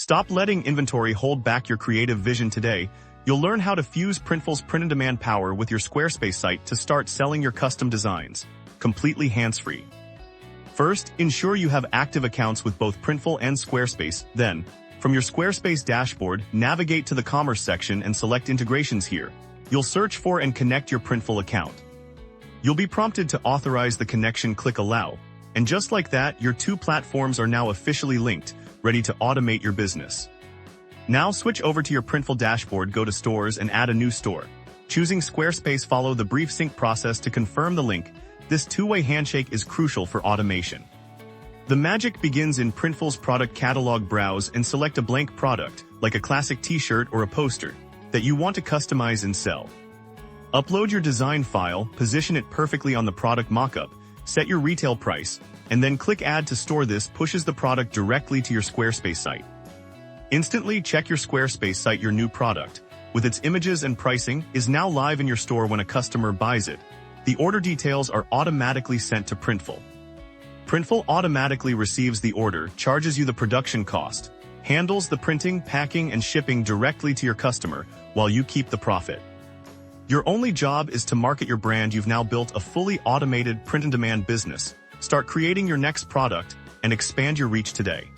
Stop letting inventory hold back your creative vision today. You'll learn how to fuse Printful's print-on-demand power with your Squarespace site to start selling your custom designs, completely hands-free. First, ensure you have active accounts with both Printful and Squarespace. Then, from your Squarespace dashboard, navigate to the Commerce section and select Integrations here. You'll search for and connect your Printful account. You'll be prompted to authorize the connection. Click Allow. And just like that, your two platforms are now officially linked, ready to automate your business. Now switch over to your Printful dashboard, go to Stores and add a new store. Choosing Squarespace, follow the brief sync process to confirm the link. This two-way handshake is crucial for automation. The magic begins in Printful's product catalog. Browse and select a blank product, like a classic t-shirt or a poster, that you want to customize and sell. Upload your design file, position it perfectly on the product mockup, set your retail price, and then click Add to Store. This pushes the product directly to your Squarespace site. Instantly check your Squarespace site. Your new product, with its images and pricing, is now live in your store. When a customer buys it, the order details are automatically sent to Printful. Printful automatically receives the order, charges you the production cost, handles the printing, packing, and shipping directly to your customer, while you keep the profit. Your only job is to market your brand. You've now built a fully automated print-on-demand business. Start creating your next product and expand your reach today.